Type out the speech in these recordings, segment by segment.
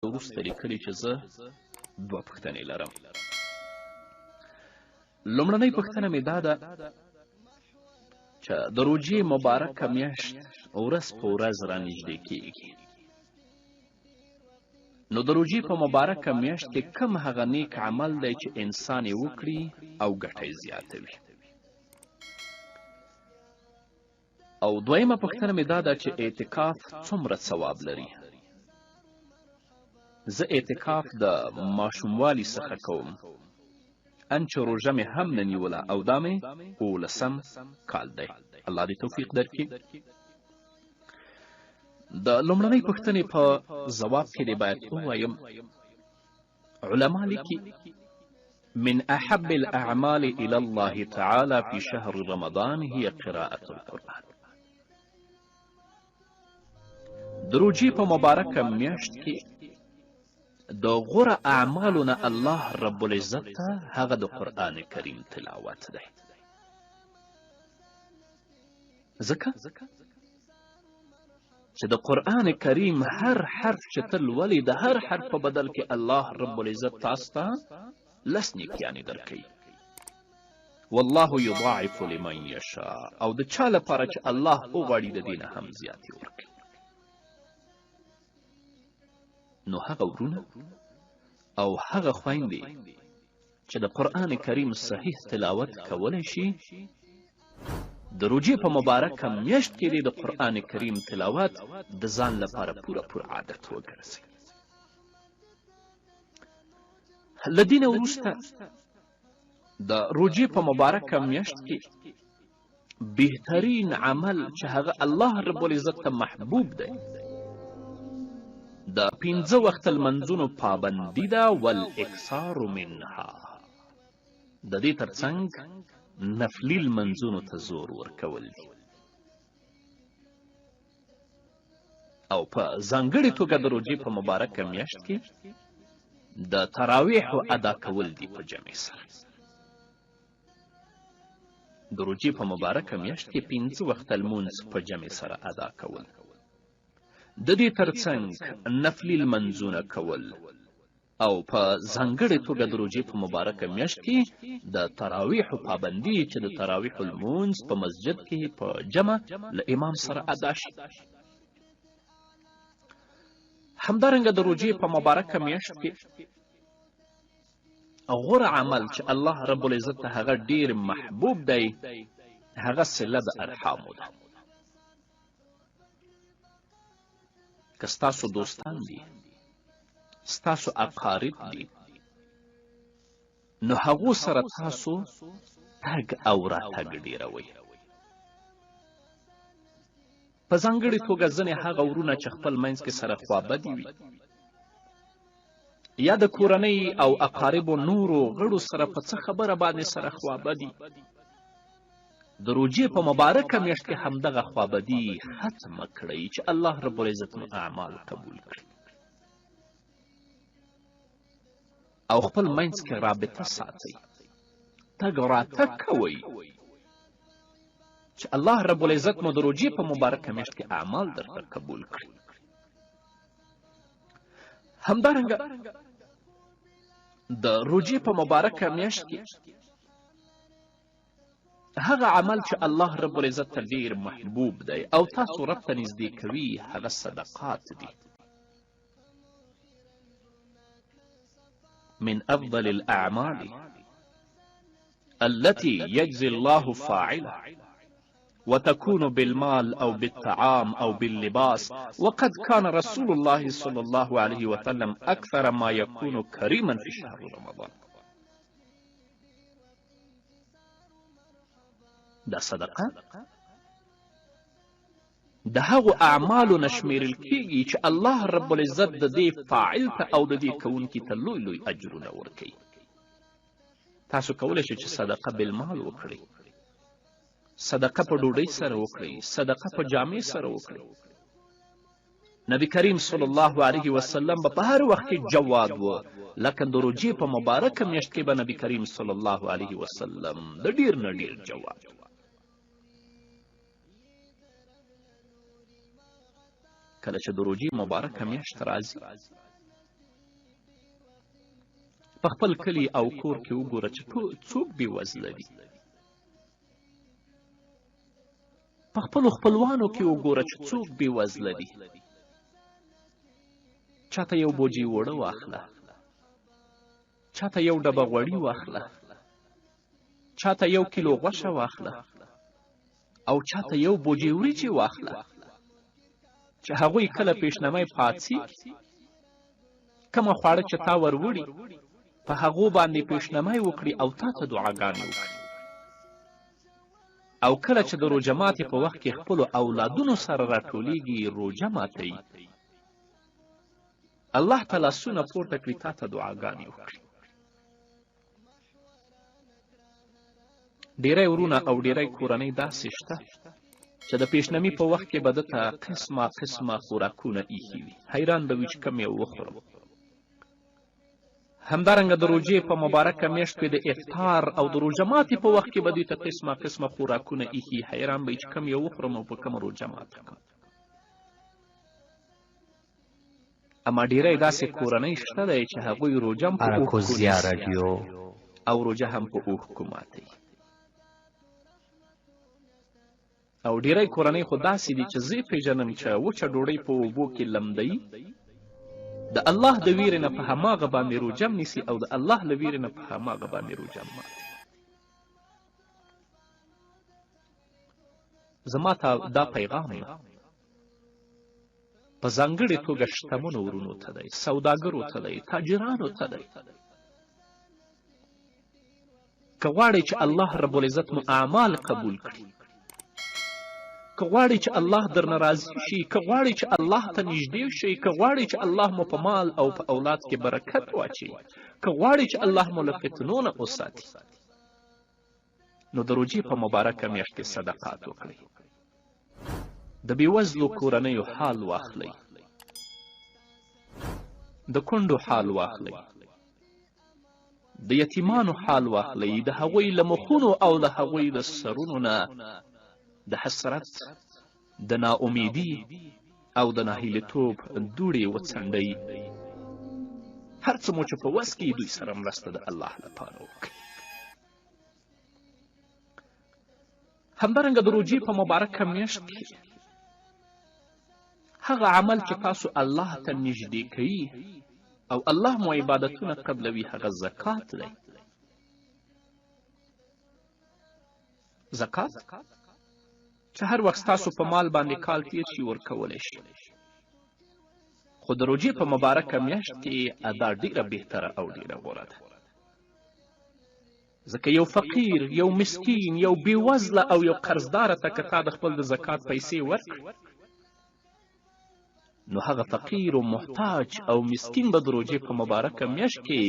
وروسته لیکلي چې زه دوه پوښتنې لرم. لومړنۍ پوښتنه مې دا ده چې د روژې مبارکه میاشت ورځ په ورځ رانږدې کیږي، نو د روژې په مبارکه میاشت کې کم هغه نیک عمل دی چې انسان یې وکړي او ګټه یې زیاتوي؟ او دویمه پوښتنه مې دا ده چې اعتکاف څومره ثواب لري؟ زه اعتکاف د ماشوموالي څخه کوم، ان چې روژه مې هم نه نیوله او دا مې 18 کال دی. الله دې توفیق درکړي. د لومړنۍ پوښتنې په ځواب کې دې باید ووایم، علما لیکي من احب الاعمال الى الله تعالى في شهر رمضان هي قراءة القرآن. د روژې په مبارکه میاشت کې د غوره اعمالو نه الله رب العزت ته هغه د قرآن کریم تلاوت دی. ځکه چې د قرآن کریم هر حرف چې ته لولې د هر حرف په بدل کې الله رب العزت تاسو ته 10 نیکیانې درکوي. والله یضاعف لمن یشاء، او د چا لپاره چې الله وغواړي د دې نه هم زیاتې ورکوي. نو هغه ورونه او هغه خویندې چې د قرآن کریم صحیح تلاوت کولی شي، د روژې په مبارکه میاشت کې د قرآن کریم تلاوت د ځان لپاره پوره عادت وګرځوي. له دې نه وروسته د روژې په مبارکه میاشت کې بهترین عمل چې هغه الله رب العزت ته محبوب دی د 5 وخت لمنځونو پابندي ده، والاکثار منها، د دې ترڅنګ نفلي لمنځونو ته زور ورکول دي، او په ځانګړې توګه د روژې په مبارکه میاشت کې د تراویحو ادا کول دي په جمع سره. د روژې په مبارکه میاشت کې 5 وخت لمونځ په جمع سره ادا کول، د دې ترڅنګ نفلي لمنځونه کول، او په ځانګړې توګه د روژې په مبارکه میاشت کې د تراویحو پابندي چې د تراویحو لمونځ په مسجد کې په جمع له امام سره ادا شي. همدارنګه د روژې په مبارکه میاشت کې غوره عمل چې الله رب العزت ته هغه ډیر محبوب دی هغه صله د ارحامو ده. که ستاسو دوستان دي، ستاسو اقارب دي، نو هغو سره تاسو تګ او راتګ ډیروئ. په ځانګړې توګه ځینې هغه ورونه چې خپل منځ کې سره خوابدي وي، یا د کورنۍ او اقاربو نورو غړو سره په څه خبره باندې سره خوابدي، د روژې په مبارکه میاشت کې همدغه خوابدي ختمه کړئ چې الله رب العزت مو اعمال قبول کړي، او خپل منځ کې رابطه ساتئ، تګ راتګ کوئ چې الله رب العزت مو د روژې په مبارکه میاشت کې اعمال درته قبول کړي. همدارنګه د روژې په مبارکه میاشت کې هغه عمل چې الله رب العزت ته ډیر محبوب دی او تاسو رب ته نږدې کوي هغه صدقات دي. من افضل الاعمال التي يجزي الله فاعله وتكون بالمال أو بالطعام أو باللباس، وقد كان رسول الله صلى الله عليه وسلم أكثر ما يكون كريما في شهر رمضان. دا صدقه د هغو اعمالو نه شمیرل کیږي چې الله رب العزت د دې فاعل ته او د دې کوونکي ته لوی لوی اجرونه ورکوي. تاسو کولی شئ چې صدقه بالمال وکړئ، صدقه په ډوډۍ سره وکړئ، صدقه په جامې سره وکړئ. نبی کریم صلی الله علیه وسلم به په هر وخت کې جواد و، لکه د روژې په مبارکه میاشت کې به نبی کریم صلی الله علیه وسلم د ډیر نه ډیر جواد و. کله چې د روژې مبارکه میاشت راځي په خپل کلي او کور کې وګوره چې څوک بېوزله دي. په خپلو خپلوانو کې وګوره چې څوک بېوزله دي. چاته یو بوجۍ اوړه واخله، چاته یو ډبه غوړي واخله، چاته یو کیلو غوښه واخله او چاته یو بوجۍ وریجې واخله چې هغوی کله پیشنمی پاڅېږي، کومه خواړه چې تا وروړي په هغو باندې پیشنمی وکړي او تا ته دعاګانې وکړي. او کله چې د روژه ماتې په وخت کې خپلو اولادونو سره راټولیږي روژه ماتوي، الله ته لاسونه پورته کړي تا ته دعاګانې وکړي. ډیری ورونه او ډیری کورنۍ داسې شته چې د پیشنمي په وخت کې به ده ته قسمه قسمه خوراکونه ایښي وي، حیران به وي چې کوم یې وخورم. همدارنګه د روژې په مبارکه میاشت کې د افطار او د روژه ماتې په وخت کې به دوی ته قسمه قسمه خوراکونه ایښي، حیران به وي چې کوم یې وخورم او په کومه روژه ماته کړم. اما ډیری داسې کورنۍ شته دی چې هغوی روژه هم په اوښکو او روژه هم په اوښکو ماتوي. او ډیری کورنۍ خو داسې دي چې زه یې پېژنم چې وچه ډوډۍ په اوبو کې لمدوي، د الله د ویرې نه په هماغه باندې روژه هم نیسي او د الله له ویرې نه په هماغه باندې روژه هم ماتوي. زما ته دا پیغام په ځانګړې توګه شتمنو ورونو ته دی، سوداګرو ته دی، تاجرانو ته دی. که غواړئ چې الله رب العزت مو اعمال قبول کړي، که غواړئ چې الله درنه راضي شي، که غواړئ چې الله ته نږدې شئ، که غواړئ چې الله مو په مال او په اولاد کې برکت واچوي، که غواړئ چې الله مو له فتنو نه وساتي، نو د روژې په مبارکه میاشت کې صدقات وکړئ. د بېوزلو کورنیو حال واخلئ، د کونډو حال واخلئ، د یتیمانو حال واخلئ، د هغوی له مخونو او د هغوی د سرونو نه د حسرت، د ناامیدي او د ناهیلتوب دوړې وڅنډئ. هر څه مو چې په وس کې دوی سره مرسته د الله لپاره وکړئ. همدارنګه د روژې په مبارکه میاشت کې هغه عمل چې تاسو الله ته نږدې کوي او الله مو عبادتونه قبلوي هغه زکات دی. زکات چې هر وخت ستاسو په مال باندې کال تیر شي ورکولی شي، خو د روژې په مبارکه میاشت کې ادا ډیره بهتره او ډیره غوره ده. ځکه یو فقیر، یو مسکین، یو بېوزله او یو قرضداره ته که تا د خپل د زکات پیسې ورکړي، نو هغه فقیر و محتاج او مسکین به د روژې په مبارکه میاشت کې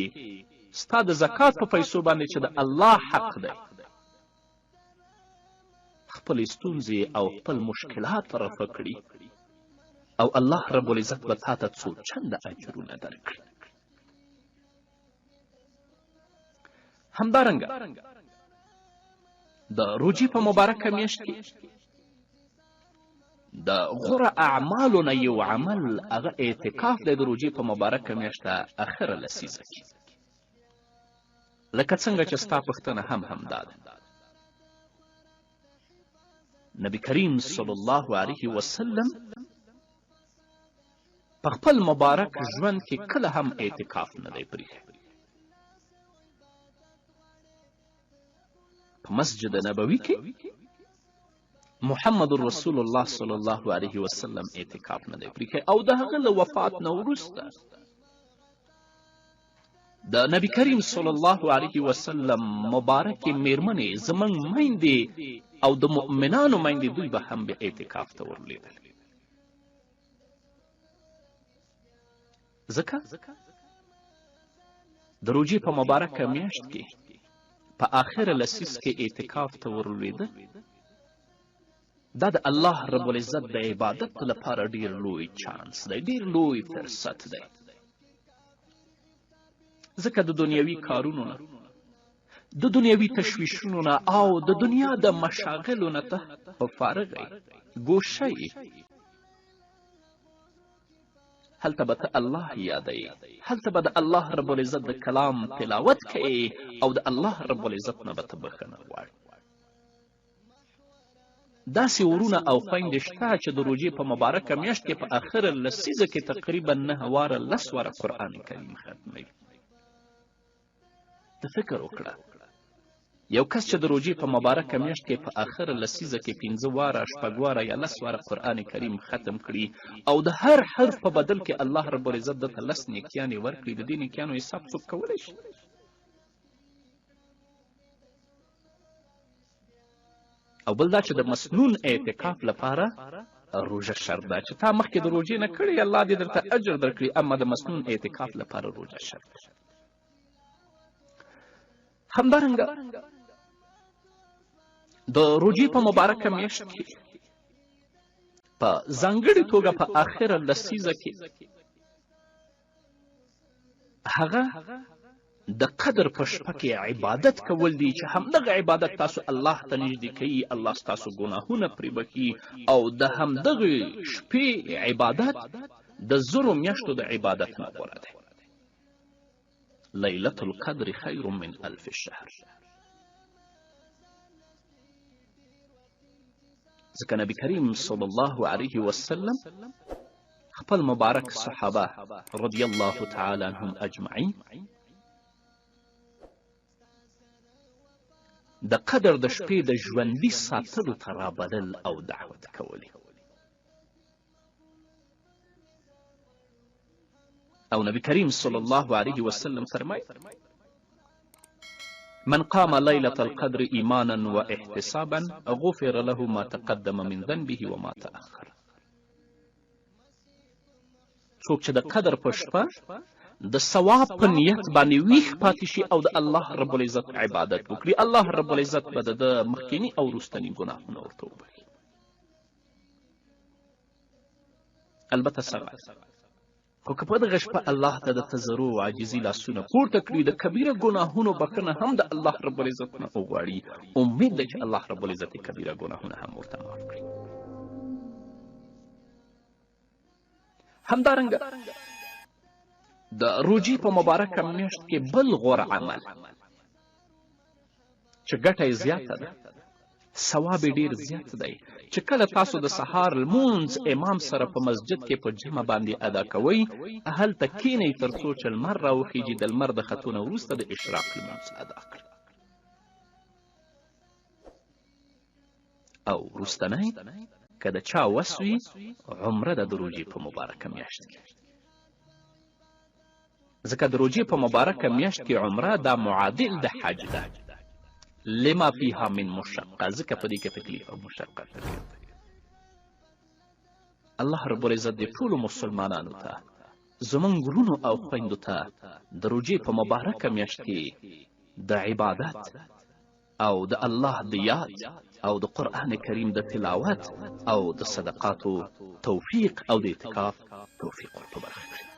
ستا د زکات په پیسو باندې چې د الله حق دی خپلې ستونزې او خپل مشکلات رفع کړي او الله رب العزت به تا ته څو چنده اجرونه درکړي. همدارنګه د روژې په مبارکه میاشت کې د غوره اعمالو نه یو عمل هغه اعتکاف دی د روژې په مبارکه میاشت اخره لسیزه کې. لکه څنګه چې ستا پوښتنه هم همدا ده. نبی کریم صلی الله علیه وسلم په خپل مبارک ژوند کې کله هم اعتکاف نه دی پریښی. په مسجد نبوي کې محمد رسول الله صلی الله علیه وسلم اعتکاف نه دی پریښی او د هغه له وفات نه وروسته د نبی کریم صلی الله علیه وسلم مبارکې میرمنې زموږ میندې او د مؤمنانو میندې دوی به هم به اعتکاف ته ورلیدل. ځکه د روژې په مبارکه میاشت کې په آخره لسیز کې اعتکاف ته ورلوېده دا د الله رب العزت د عبادت لپاره ډیر لوی چانس دی، ډیر لوی فرصت دی. ځکه د دنیوي کارونو نه، د دنیوي تشویشونو نه او د دنیا د مشاغلو نه ته په فارغ یې، ګوشه یې هلته به ته الله یادوي، هلته به د الله رب العزت د کلام تلاوت کوي او د الله رب العزت نه به ته بخښنه غواړې. داسې ورونه او خویندې شته چې د روژې په مبارکه میاشت کې په آخره لسیزه کې تقریبا 9 واره 10 واره قرآن کریم ختموي. ته فکر وکړه یو کس چې د روژې په مبارکه میاشت کې په آخره لسیزه کې 15 واره 6 واره یا 10 واره قرآن کریم ختم کړي او د هر حرف په بدل کې الله رب العزت دته 10 نیکیانې ورکړي، د دې نیکیانو حساب څوک کولی شي؟ او بل دا چې د مسنون اعتکاف لپاره روژه شرط ده چې تا مخکې د روژې نه کړې الله دې درته اجر درکړي، اما د مسنون اعتکاف لپاره روژه شرط ده. همدارنګه د روژې په مبارکه میاشت کې په ځانګړې توګه په آخره لسیزه کې هغه د قدر په شپه کې عبادت کول دي چې همدغه عبادت تاسو الله ته نږدې کوي، الله ستاسو ګناهونه پرې بخي او د همدغې شپې عبادت د 1000 میاشتو د عبادت نه غوره دی. لیلة القدر خیر من 1000 شهر. ځکه نبی کریم صلی الله علیه وسلم خپل مبارک صحابه رضی الله تعالی عنهم اجمعین د قدر د شپې د ژوندي ساتلو ته رابلل او دعوت کولی. او نبی کریم صلی الله علیه وسلم فرمای من قام لیلة القدر ایمانا و احتسابا غفر له ما تقدم من ذنبه وما تأخر. څوک چې د قدر په شپه د ثواب په نیت باندې ویښ پاتې شي او د الله رب العزت عبادت وکړي، الله رب العزت به د مخکیني او وروستني ګناهونه ورته وبخي. البته سبا خو که په دغه شپه الله ته د تضرع او عاجزي لاسونه پورته کړي، د کبیره ګناهونو بخښنه هم د الله رب العزت نه وغواړي، امید ده چې الله رب العزت کبیره ګناهونه هم ورته معاف کړي. همدارنګه د روژې په مبارکه میاشت کې بل غوره عمل چې ګټه یې زیاته ده، ثواب یې ډېر زیات دی، چې کله تاسو د سهار لمونځ امام سره په مسجد کې په جمع باندې ادا کوئ، هلته کښېنئ تر څو چې لمر راوخیږي، د لمر د ختونه وروسته د اشراق لمونځ ادا کړئ. او وروستنی که د چا وس وي عمره ده د روژې په مبارکه میاشت کې، ځکه د روژې په مبارکه میاشت کې عمره دا معادل د حج ده، لما فيها من مشقه، ځکه په دې کې تکلیف او مشقت ډېر دی. الله رب العزت دې ټولو مسلمانانو ته زموږ ورونو او خویندو ته د روژې په مبارکه میاشت کې د عبادت او د الله د یاد او د قرآن کریم د تلاوت او د صدقاتو توفیق او د اعتکاف توفیق ورته برخه کړي.